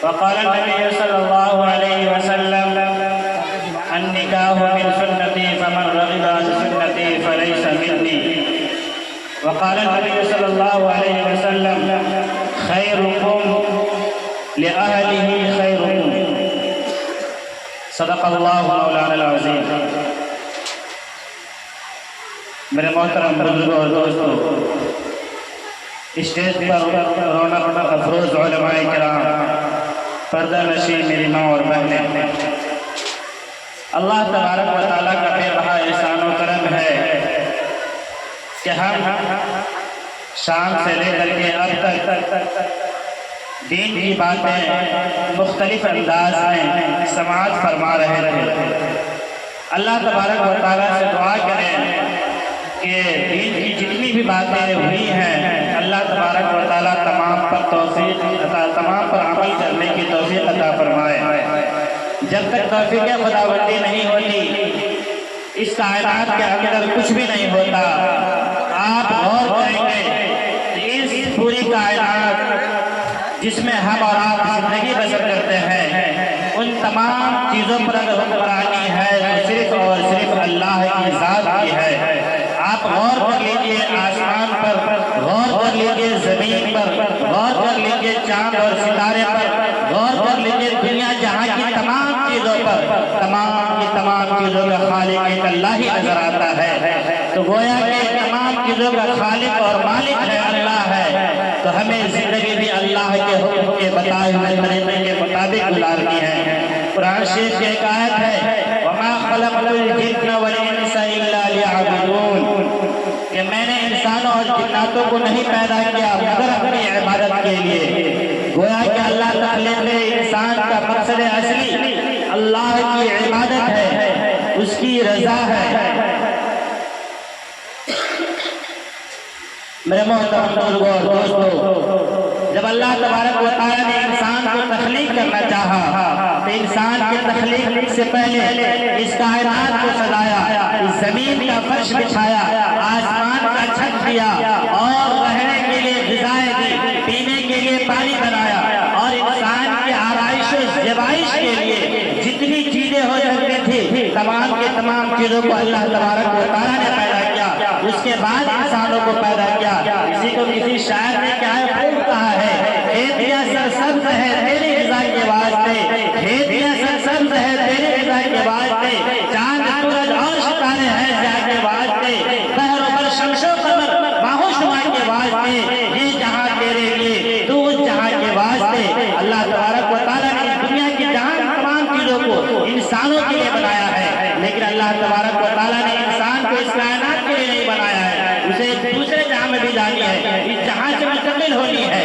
وقال النبي صلى الله عليه وسلم النكاح من سنتي فمن رغب عن سنتي فليس مني. وقال النبي صلى الله عليه وسلم خيركم لأهله خيركم. صدق الله مولانا العظيم. میرے محترم بزرگوں اور دوستوں، اسٹیج پر رونق افروز علماء کرام، پردہ نشین میری ماں اور بہنیں، اللہ تبارک و تعالیٰ کا بے بہا احسان و کرم ہے کہ ہم شام سے لے کر کے اب تک دین کی باتیں مختلف انداز میں سماعت فرما رہے تھے۔ اللہ تبارک و تعالیٰ سے دعا کریں کہ دین کی جتنی بھی باتیں ہوئی ہیں اللہ تبارک و تعالیٰ تمام پر عمل کرنے کی توفیق عطا فرمائے۔ جب تک توفیق خداوندی نہیں ہوتی اس کائنات کے اندر کچھ بھی نہیں ہوتا۔ آپ غور کریں گے اس پوری کائنات جس میں ہم اور آپ زندگی بسر کرتے ہیں ان تمام چیزوں پر اگر حکمرانی ہے تو صرف اور صرف اللہ کی ذات کی ہے۔ آپ غور کر لیجئے آسمان پر، غور کر لیجئے زمین پر، غور کر لیجئے چاند اور ستارے پر، غور کر لیجئے دنیا جہاں کی تمام چیزوں پر، تمام کی تمام چیزوں کا خالق ایک اللہ ہی نظر آتا ہے۔ تو گویا کہ تمام چیزوں کا خالق اور مالک ہے اللہ ہے، تو ہمیں زندگی بھی اللہ کے حکم کے بتائے ہوئے طریقے کے مطابق گزارنی ہے۔ قرآن شریف کی ایک آیت ہے وَمَا خَلَقْتُ الْجِنَّ وَالْإِنسَ إِلَّا لِيَعْبُدُونَ، کہ میں نے انسانوں اور جناتوں کو نہیں پیدا کیا مگر اپنی عبادت کے لیے۔ گویا کہ اللہ تخلیق انسان کا مقصد اصلی اللہ کی عبادت ہے، اس کی رضا ہے۔ میرے محترم بزرگوں اور دوستوں، جب اللہ تبارک و تعالیٰ نے انسان کو تخلیق کرنا چاہا تو انسان کے تخلیق سے پہلے اس کائنات کو سجایا، اس زمین کا فرش بچھایا، آسمان کا چھت دیا اور رہنے کے لیے غذائیں دی، پینے کے لیے پانی بنایا اور انسان کی آرائش و زیبائش کے لیے جتنی چیزیں ہو سکتی تھی تمام کے تمام چیزوں کو اللہ تبارک و تعالیٰ نے پیدا کیا۔ اس کے بعد انسانوں کو پیدا کیا۔ کسی کو کسی شاعر نے کیا خوب کہا ہے، کھیتیاں سرسبز ہے تیری غذا کے واسطے، کھیتیاں سرسبز ہے تیری غذا کے واسطے، چاند سورج اور ستارے ہیں ضیاء کے واسطے، بحر و بر شمس و قمر ماہ و شمع کے واسطے، یہ جہاں تیرے لیے تو واسطے اللہ تبارک و تعالیٰ نے دنیا کی جہاں تمام چیزوں کو انسانوں کے لیے بنایا ہے، لیکن اللہ تبارک و تعالیٰ نے انسان کو اس کائنات کے لیے نہیں بنایا ہے، اسے دوسرے جہاں میں بھی جانی ہے، اس جہاں سے منتقل ہونی ہے۔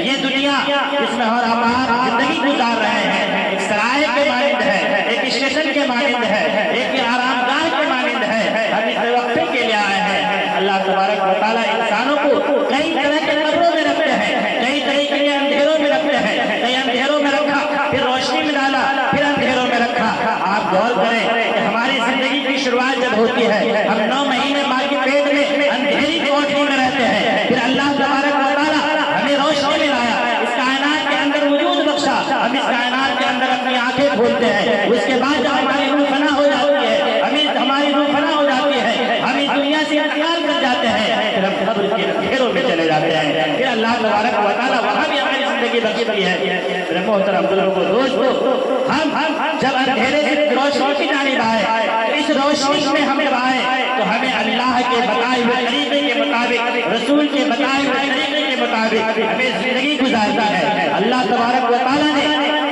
یہ دنیا اس میں اور ہم زندگی گزار رہے ہیں ایک سرائے کے مانند ہے، ایک اسٹیشن کے مانند ہے، ایک آرام گاہ کے مانند ہے، ہم اس وقفے کے لیے آئے ہیں۔ اللہ تبارک و تعالیٰ انسانوں کو کئی طرح کے قبروں میں رکھتے ہیں، کئی طریقے کے اندھیروں میں رکھتے ہیں، کئی اندھیروں میں رکھا پھر روشنی میں ڈالا پھر اندھیروں میں رکھا۔ آپ غور کریں کہ ہماری زندگی کی شروعات جب ہوتی ہے ہم 9 مہینے ماں کے پیٹ میں اندھیری کوٹھی میں رہتے ہیں، پھر اللہ تبارک و تعالیٰ ہمیں روشنی میں لایا، اس کائنات کے اندر وجود بخشا، ہم اس کائنات کے اندر اپنی آنکھیں کھولتے ہیں، اس کے بعد جب ہماری روح فنا ہو جاتی ہے، ہماری روح فنا ہو جاتی ہے، ہم اس دنیا سے انتقال کر جاتے ہیں، پھر ہم قبر کے اندھیروں میں چلے جاتے ہیں، پھر اللہ تبارک و تعالیٰ وہاں بھی ہماری زندگی بخشتی ہے۔ میرے محترم بزرگوں دوستو، ہم جب اندھیرے سے روشنی کی جانب آئے، اس روشنی میں ہمیں آئے تو ہمیں اللہ کے بتائے ہوئے طریقے کے مطابق، رسول کے بتائے ہوئے طریقے کے مطابق ہمیں زندگی گزارنا ہے۔ اللہ تبارک و تعالیٰ نے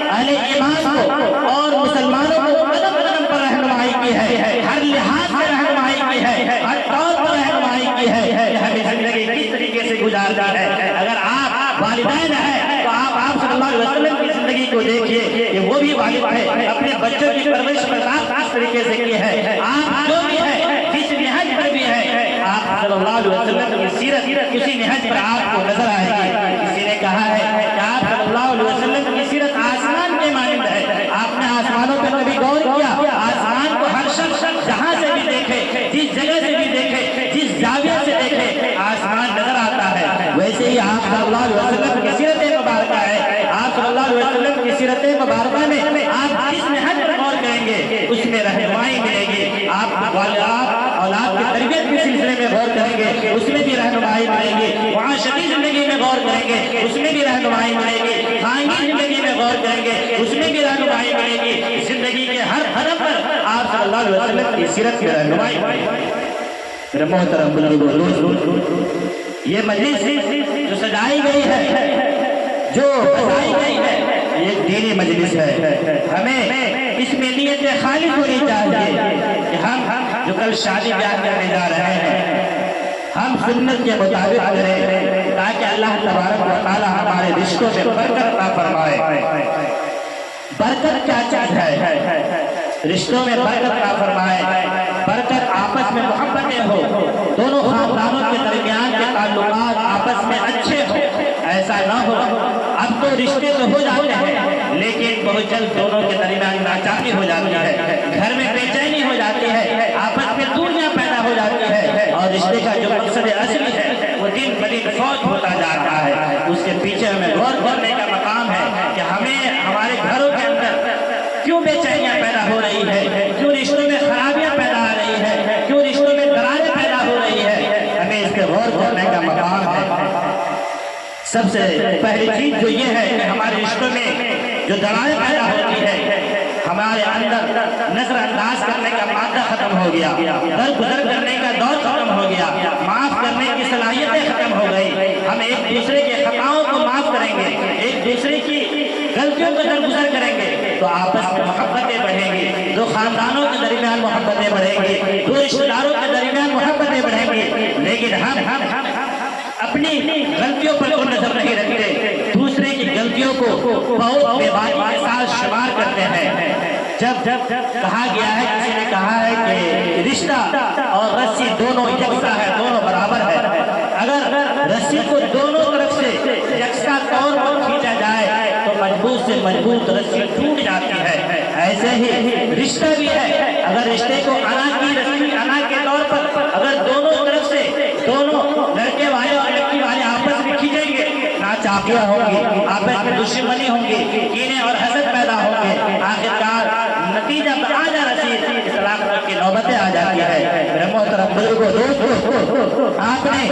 اہل ایمان کو اور مسلمانوں کو قدم قدم پر رہنمائی کی ہے، ہر لحاظ سے رہنمائی کی ہے، ہر طور پر رہنمائی کی ہے کہ ہمیں زندگی کس طریقے سے گزارنا ہے۔ اگر آپ والدین ہیں تو آپ صلی اللہ علیہ وسلم کی زندگی کو دیکھیے کہ وہ بھی والد ہے، اپنے بچوں کی پرورش برداشت کس طریقے سے کی ہے۔ آپ جو بھی ہے جس نہج پر بھی ہے، آپ صلی اللہ علیہ وسلم کی سیرت اسی نہج پر آپ کو نظر آئے گی۔ کسی نے کہا ہے کہ آپ صلی اللہ علیہ وسلم کی سیرت آسمان کے مانند ہے۔ آپ نے آسمانوں پہ کبھی غور کیا؟ آسمان کو ہر شخص جہاں سے بھی دیکھے، جس جگہ سے بھی دیکھے، جس زاویے سے دیکھے، آسمان نظر آتا ہے۔ ویسے ہی آپ صلی اللہ علیہ وسلم کی سیرت مبارکہ ہے۔ آپ صلی اللہ علیہ وسلم کی سیرت مبارکہ میں آپ جس نہج پر غور کریں گے اس میں رہنمائی ملے گی۔ آپ اولاد کی تربیت کے سلسلے میں غور کریں گے اس میں بھی رہنمائی ملے گی، معاشرتی زندگی میں غور کریں گے اس میں بھی رہنمائی ملے گی، خاندانی زندگی میں غور کریں گے اس میں بھی رہنمائی ملے گی۔ زندگی کے ہر قدم پر آپ صلی اللہ علیہ وسلم کی سیرت کی رہنمائی ملے گی۔ میرے محترم بزرگوں، یہ مجلس جو سجائی گئی ہے، جو بسائی گئی ہے، یہ دینی مجلس ہے۔ ہمیں اس میں نیت خالص ہونی چاہیے کہ ہم جو کل شادی بیاہ کرنے جا رہے ہیں ہم سنت کے مطابق کریں تاکہ اللہ تبارک و تعالی ہمارے رشتوں میں برکت عطا فرمائے۔ برکت کیا چیز ہے؟ رشتوں میں برکت عطا فرمائے، برکت آپس میں محبتیں ہو، دونوں خاندانوں کے درمیان کے تعلقات آپس میں اچھے ہو۔ ایسا نہ ہو اب تو رشتے تو ہو جاتے ہیں لیکن بہت جلد دونوں کے درمیان ناچاکی ہو جاتی ہے، گھر میں بے چینی ہو جاتی ہے، آپس میں دوریاں پیدا ہو جاتی ہے، اور رشتے کا جو مقصد اصلی ہے وہ دن بدن فوت ہوتا جاتا ہے۔ اس کے پیچھے ہمیں غور کرنے کا مقام ہے کہ ہمیں ہمارے گھروں کے اندر کیوں بے چینیاں پیدا ہو رہی ہے، کیوں رشتوں میں خرابیاں پیدا آ رہی ہے، کیوں رشتوں میں دراریں پیدا ہو رہی ہے، ہمیں اس پہ غور کرنے کا مقام ہے۔ سب سے پہلی چیز جو یہ ہے کہ ہمارے رشتوں میں جو دراریں پیدا ہوتی ہے، ہمارے اندر نظر انداز کرنے کا مادہ ختم ہو گیا، درگزر کرنے کا دور ختم ہو گیا، معاف کرنے کی صلاحیتیں ختم ہو گئی۔ ہم ایک دوسرے کے خطاؤں کو معاف کریں گے، ایک دوسرے کی غلطیوں کو درگزر کریں گے تو آپس میں محبتیں بڑھیں گی، دو خاندانوں کے درمیان محبتیں بڑھیں گی، دو رشتہ داروں کے درمیان محبتیں بڑھیں گی۔ لیکن ہم اپنی غلطیوں پر کوئی نظر نہیں رکھتے، دوسرے کی غلطیوں کو بہت بے باکی کے ساتھ شمار کرتے ہیں۔ جب کہا گیا ہے، کسی نے کہا ہے کہ رشتہ اور رسی دونوں یکساں ہے، دونوں برابر ہے۔ اگر رسی کو دونوں طرف سے یکساں طور پر کھینچا جائے تو مضبوط سے مضبوط رسی ٹوٹ جاتی ہے۔ ایسے ہی رشتہ بھی ہے، اگر رشتے کو انا کی رسی انا کے طور پر اگر دونوں طرف سے دونوں لڑکے والے اور لڑکی والے آپس میں کھینچیں گے ناچاکیاں ہوں گی، آپس میں دشمنی ہوں گی، کینے اور حسد پیدا ہوں گے، آخرکار نتیجہ آجا رسید طلاق کی نوبتیں آ جاتی ہے۔ میرے محترم بزرگوں دوستو، آپ نے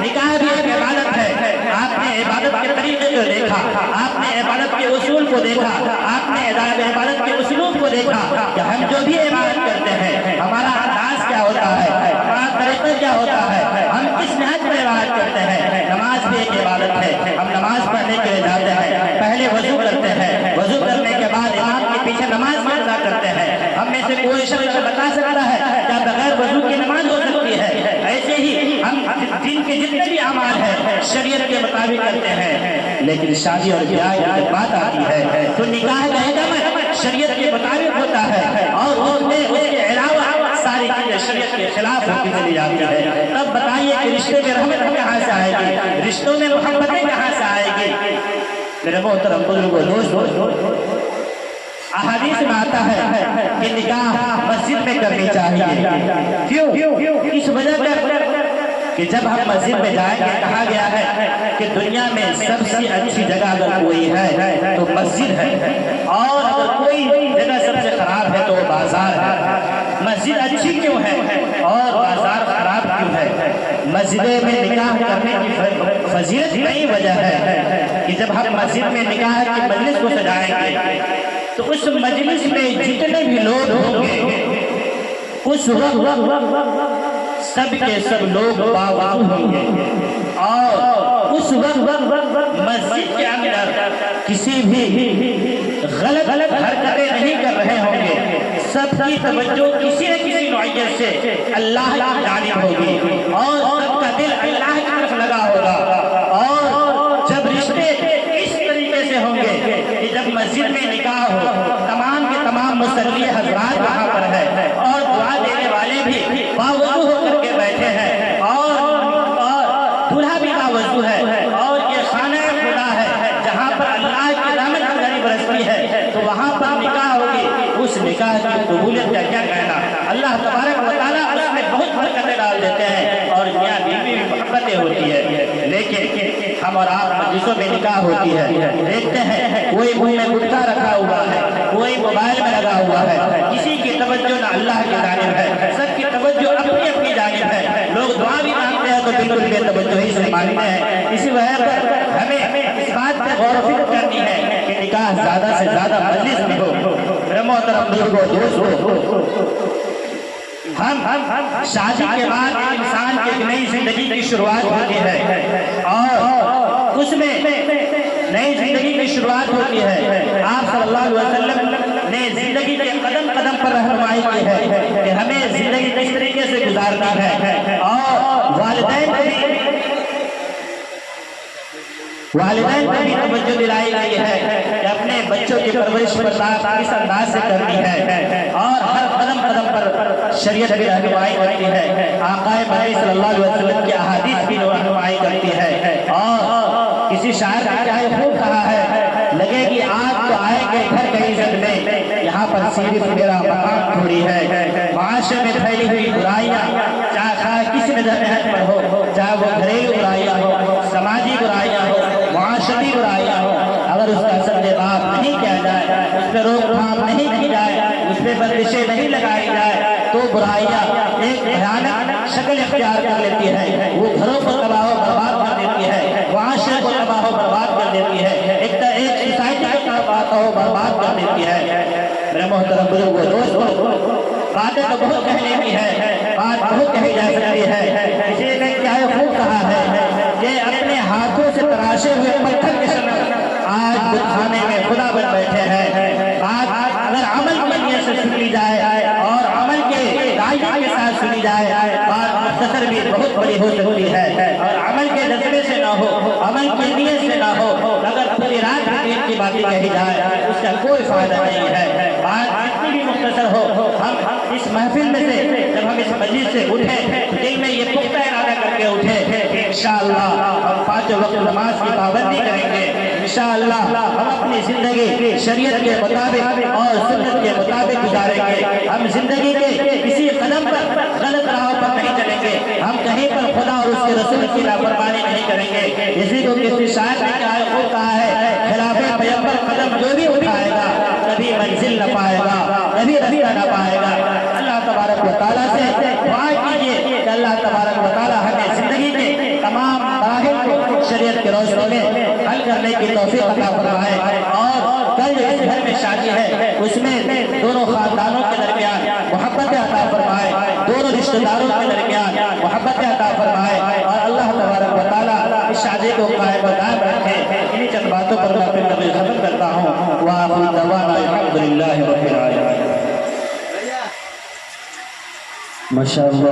نکاح بھی ایک عبادت ہے، آپ نے عبادت کے طریقے کو دیکھا، آپ نے عبادت کے اصول کو دیکھا، آپ نے عبادت کے اسلوب کو دیکھا کہ ہم جو بھی عبادت کرتے ہیں ہمارا انداز کیا ہوتا ہے، ہمارا طریقہ کیا ہوتا ہے، ہم کس نہج پر عبادت کرتے ہیں۔ نماز بھی ایک عبادت ہے، ہم نماز پڑھنے کے لیے جاتے ہیں، پہلے دین کے جتنے بھی اعمال ہیں شریعت کے مطابق کرتے ہیں، لیکن شادی اور بیاہ کی بات آتی ہے تو نکاح کا حکم شریعت کے مطابق ہوتا ہے، اور اس میں اس کے علاوہ ساری چیزیں شریعت کے خلاف ہوتی چلی جاتی ہے۔ تب بتائیے کہ رشتے میں رحمت کہاں سے آئے گی، رشتوں میں محبتیں کہاں سے آئے گی؟ میرے محترم بزرگوں دوستوں، احادیث میں آتا ہے کہ نکاح مسجد میں کرنی چاہیے۔ کیوں؟ اس وجہ سے کہ جب ہم مسجد میں جائیں گے، کہا گیا ہے کہ دنیا میں سب سے اچھی جگہ اگر کوئی ہے تو مسجد ہے، اور اگر کوئی جگہ سب سے خراب ہے تو وہ بازار ہے۔ مسجد اچھی کیوں ہے اور بازار خراب کیوں ہے؟ مسجد میں نکاح کرنے کی فضیلت کئی وجہ ہے کہ جب ہم مسجد میں نکاح کی مجلس کو سجائیں گے تو اس مجلس میں جتنے بھی لوگ ہوں گے اس وقت سب کے سب لوگ باوضو ہوں گے، اور اس وقت مسجد کے اندر کسی بھی غلط حرکتیں نہیں کر رہے ہوں گے، سب کی توجہ کسی نہ کسی نوعیت سے اللہ کی جانب ہوگی، اور سب کا دل اللہ کی طرف لگا ہوگا۔ اور جب رشتے اس طریقے سے ہوں گے کہ جب مسجد میں نکاح ہو، تمام کے تمام مصلی حضرات وہاں پر ہے، اور دعا دینے والے بھی باوضو ہو کر کے بیٹھے ہیں، اور دلہا بھی باوضو ہے، اور یہ خانہ خدا ہے جہاں پر اللہ کی رحمت ہماری برستی ہے، تو وہاں پر نکاح ہوگی۔ اس نکاح کی قبولیت کا کیا کہنا؟ اللہ تبارک و تعالیٰ اس میں بہت برکتیں ڈال دیتے ہیں، اور میاں بیوی بھی محبتیں ہوتی ہے۔ لیکن ہم اور آپ مجلسوں میں نکاح ہوتی ہے، دیکھتے ہیں کوئی منہ میں گٹکا رکھا ہوا ہے، کوئی موبائل میں لگا ہوا ہے، کسی کی توجہ نہ اللہ کی جانب ہے، سب کی توجہ اپنی اپنی جانب ہے۔ لوگ دعا بھی مانگتے ہیں تو بالکل بے توجہی سے مانگتے ہیں۔ اسی وجہ پر ہمیں اس بات پر غور و فکر کرنی ہے کہ نکاح زیادہ سے زیادہ مجلس میں ہو۔ میرے محترم بزرگوں دوستوں، ہم شادی کے بعد انسان کی ایک نئی زندگی کی شروعات ہوتی ہے، اور اس میں نئی زندگی کی شروعات ہوتی ہے۔ آپ صلی اللہ علیہ وسلم نے زندگی کے قدم قدم پر رہنمائی کی ہے کہ ہمیں زندگی کس طریقے سے گزارنا ہے، اور والدین کو بھی توجہ دلائی گئی ہے کہ اپنے بچوں کی پرورش کس انداز سے کرنی ہے، اور ہر قدم قدم پر شریعت بھی رہنمائی کرتی ہے، آقا مدنی صلی اللہ علیہ وسلم کی احادیث بھی رہنمائی کرتی ہے۔ اور کسی شاعر نے کیا خوب کہا ہے، لگے گی آگ تو آئے گے گھر کی عزت میں، یہاں پر صرف میرا مقام تھوڑی ہے۔ معاشرے میں پھیلی ہوئی برائیاں چاہے کس مذہب پر ہو، چاہے وہ گھریلو برائیاں ہو، سماجی برائیاں ہو، معاشرتی برائیاں ہو، اگر اس کا سدباب نہیں کیا جائے، اس پہ روک تھام نہیں کی جائے، اس پہ بندشیں نہیں لگائی جائے، تو برائیاں ایک بھیانک شکل اختیار کر لیتی ہے۔ وہ گھروں کو تباہ و برباد کر دیتی ہے، معاشرے کو تباہ و برباد کر دیتی ہے، ایک سوسائٹی کو تباہ و برباد کر دیتی ہے۔ میرے محترم بزرگوں دوستوں، باتیں تو بہت کہنے کی ہے، بات بہت کہی جا سکتی ہے۔ کسی نے کیا خوب کہا ہے کہ اپنے ہاتھوں سے تراشے ہوئے پتھر کے سمے آج بتخانے میں خدا بن بیٹھے ہیں۔ بات اگر عمل کی نیت سے سن لی جائے اور عمل کے دائرے کے ساتھ سنی جائے، بات مختصر بھی بہت بڑی ہو سکتی ہے، اور عمل کے جذبے سے نہ ہو، عمل کی نیت سے نہ ہو، اگر پوری رات دین کی باتیں کہی جائے اس کا کوئی فائدہ نہیں ہے۔ بات جتنی بھی مختصر ہو، ہم اس محفل میں سے جب ہم اس مجلس سے اٹھے تو دل میں یہ پختہ ارادہ کر کے اٹھے کہ انشاءاللہ ہم 5 وقت نماز کی پابندی کریں گے، انشاءاللہ ہم اپنی زندگی شریعت کے مطابق اور سنت کے مطابق گزاریں گے، ہم زندگی کے کسی قدم پر غلط راہ پر نہیں چلیں گے، ہم کہیں پر خدا اور اس کے رسول کی نافرمانی نہیں کریں گے۔ اسی کو کسی شاعر نے کہا ہے، خلاف پیغمبر قدم جو بھی اٹھائے گا کبھی منزل نہ پائے گا، کبھی رستہ نہ پائے گا۔ اللہ تبارک و تعالیٰ سے دعا کیجیے کہ اللہ تبارک و تعالیٰ ہمیں زندگی کے تمام مراحل کو شریعت کے روشنی میں حل کرنے کی توفیق عطا فرمائے، اور کل جو اس گھر میں شادی ہے اس میں دونوں خاندانوں کے درمیان محبت عطا فرمائے، دونوں رشتہ داروں کے درمیان محبت عطا فرمائے، اور اللہ تبارک و تعالیٰ اس شادی کو قائم و دائم رکھے۔ انہی چند باتوں پر میں اپنی تقریر ختم کرتا ہوں۔ وآخر دعوانا الحمدللہ رب العالمین۔ ماشاءاللہ